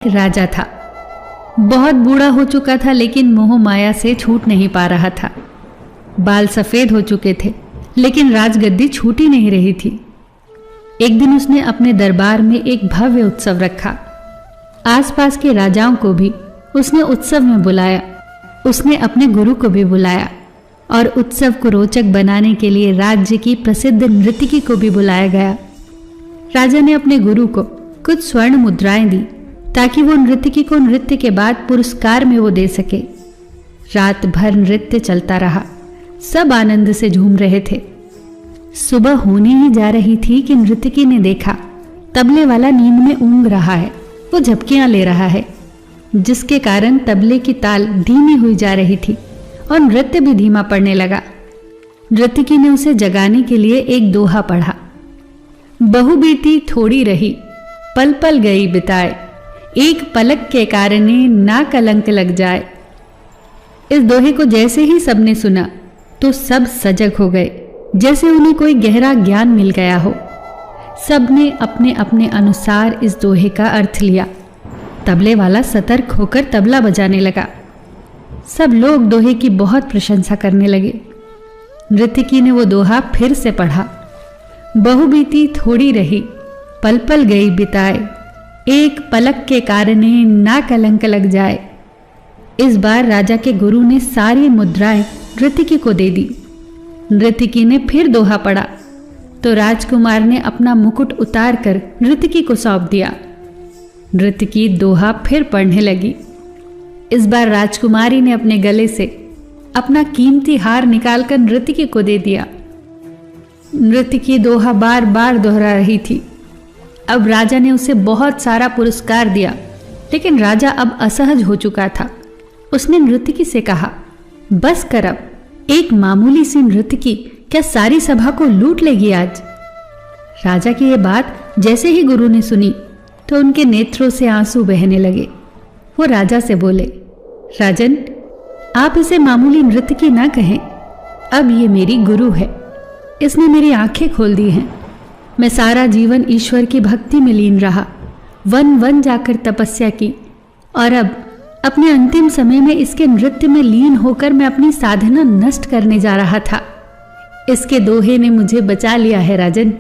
राजा था। बहुत बूढ़ा हो चुका था, लेकिन मोह माया से छूट नहीं पा रहा था। बाल सफेद हो चुके थे, लेकिन राजगद्दी छूटी नहीं रही थी। एक दिन उसने अपने दरबार में एक भव्य उत्सव रखा। आसपास के राजाओं को भी उसने उत्सव में बुलाया। उसने अपने गुरु को भी बुलाया और उत्सव को रोचक बनाने के लिए राज्य की प्रसिद्ध नृत्यकी को भी बुलाया गया। राजा ने अपने गुरु को कुछ स्वर्ण मुद्राएं दी ताकि वो नृत्यकी को नृत्य के बाद पुरस्कार में वो दे सके। रात भर नृत्य चलता रहा। सब आनंद से झूम रहे थे। सुबह होने ही जा रही थी कि नृत्यकी ने देखा तबले वाला नींद में ऊँग रहा है। वो झपकियां ले रहा है, जिसके कारण तबले की ताल धीमी हुई जा रही थी और नृत्य भी धीमा पड़ने लगा। नृत्यकी ने उसे जगाने के लिए एक दोहा पढ़ा। बहु बीती थोड़ी रही, पल पल गई बिताए, एक पलक के कारणे ना कलंक लग जाए। इस दोहे को जैसे ही सबने सुना तो सब सजग हो गए, जैसे उन्हें कोई गहरा ज्ञान मिल गया हो। सबने अपने अपने अनुसार इस दोहे का अर्थ लिया। तबले वाला सतर्क होकर तबला बजाने लगा। सब लोग दोहे की बहुत प्रशंसा करने लगे। नृत्यकी ने वो दोहा फिर से पढ़ा। बहु बीती थोड़ी रही, पल पल गई बिताए, एक पलक के कारणे ना कलंक लग जाए। इस बार राजा के गुरु ने सारी मुद्राएं नृत्यकी को दे दी। नृत्यकी ने फिर दोहा पढ़ा तो राजकुमार ने अपना मुकुट उतार कर नृत्यकी को सौंप दिया। नृत्यकी दोहा फिर पढ़ने लगी। इस बार राजकुमारी ने अपने गले से अपना कीमती हार निकालकर नृत्यकी को दे दिया। नृत्यकी दोहा बार बार दोहरा रही थी। अब राजा ने उसे बहुत सारा पुरस्कार दिया, लेकिन राजा अब असहज हो चुका था। उसने नृत्यकी से कहा, बस कर अब, एक मामूली सी नृत्यकी क्या सारी सभा को लूट लेगी आज? राजा की यह बात जैसे ही गुरु ने सुनी तो उनके नेत्रों से आंसू बहने लगे। वो राजा से बोले, राजन, आप इसे मामूली नृत्यकी ना कहें। अब ये मेरी गुरु है। इसने मेरी आंखें खोल दी हैं। मैं सारा जीवन ईश्वर की भक्ति में लीन रहा, वन वन जाकर तपस्या की, और अब अपने अंतिम समय में इसके नृत्य में लीन होकर मैं अपनी साधना नष्ट करने जा रहा था। इसके दोहे ने मुझे बचा लिया है राजन।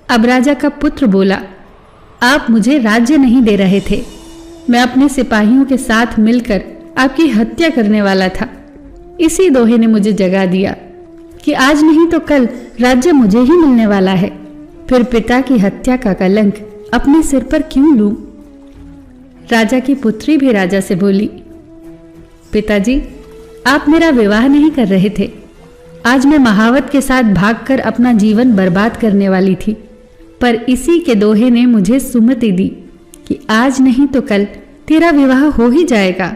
अब राजा का पुत्र बोला, आप मुझे राज्य नहीं दे रहे थे। मैं अपने सिपाहियों के साथ मिलकर आपकी हत्या करने वाला था। इसी दोहे ने मुझे जगा दिया कि आज नहीं तो कल राज्य मुझे ही मिलने वाला है। फिर पिता की हत्या का कलंक अपने सिर पर क्यों लूं? राजा की पुत्री भी राजा से बोली, पिताजी, आप मेरा विवाह नहीं कर रहे थे। आज मैं महावत के साथ भागकर अपना जीवन बर्बाद करने वाली थी, पर इसी के दोहे ने मुझे सुमति दी कि आज नहीं तो कल तेरा विवाह हो ही जाएगा।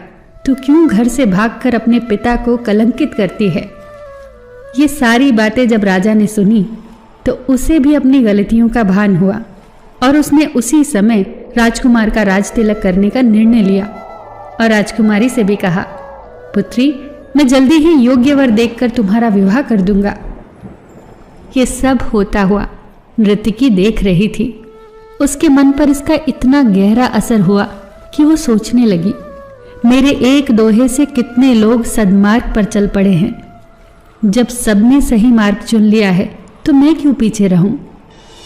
तू क्यों घर से भागकर अपने पिता को कलंकित करती है? ये सारी बातें जब राजा ने सुनी तो उसे भी अपनी गलतियों का भान हुआ और उसने उसी समय राजकुमार का राज तिलक करने का निर्णय लिया और राजकुमारी से भी कहा, पुत्री, मैं जल्दी ही योग्य वर देखकर तुम्हारा विवाह कर दूंगा। ये सब होता हुआ नृत्यकी देख रही थी। उसके मन पर इसका इतना गहरा असर हुआ कि वो सोचने लगी, मेरे एक दोहे से कितने लोग सद्मार्ग पर चल पड़े हैं। जब सबने सही मार्ग चुन लिया है तो मैं क्यों पीछे रहूं?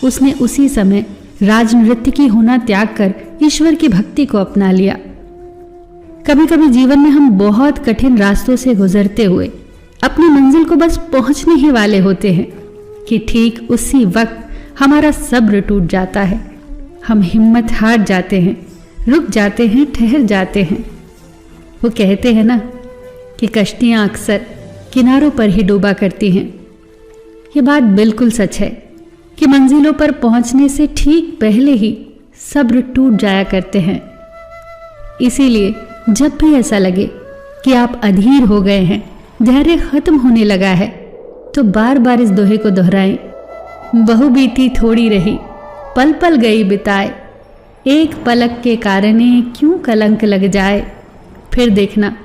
उसने उसी समय राजनृत्यकी होना त्याग कर ईश्वर की भक्ति को अपना लिया। कभी कभी जीवन में हम बहुत कठिन रास्तों से गुजरते हुए अपनी मंजिल को बस पहुंचने ही वाले होते हैं कि ठीक उसी वक्त हमारा सब्र टूट जाता है। हम हिम्मत हार जाते हैं, रुक जाते हैं, ठहर जाते हैं। वो कहते हैं ना कि कश्तियां अक्सर किनारों पर ही डूबा करती हैं। ये बात बिल्कुल सच है कि मंजिलों पर पहुंचने से ठीक पहले ही सब्र टूट जाया करते हैं। इसीलिए जब भी ऐसा लगे कि आप अधीर हो गए हैं, धैर्य खत्म होने लगा है, तो बार बार इस दोहे को दोहराएं। बहु बीती थोड़ी रही, पल पल गई बिताए, एक पलक के कारणे क्यों कलंक लग जाए। फिर देखना,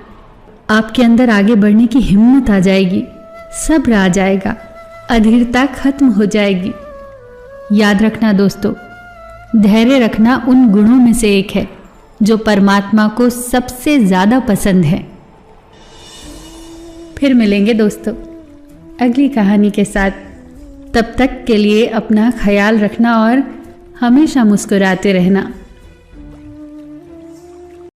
आपके अंदर आगे बढ़ने की हिम्मत आ जाएगी, सब्र आ जाएगा, अधीरता खत्म हो जाएगी। याद रखना दोस्तों, धैर्य रखना उन गुणों में से एक है जो परमात्मा को सबसे ज़्यादा पसंद है। फिर मिलेंगे दोस्तों अगली कहानी के साथ। तब तक के लिए अपना ख्याल रखना और हमेशा मुस्कुराते रहना।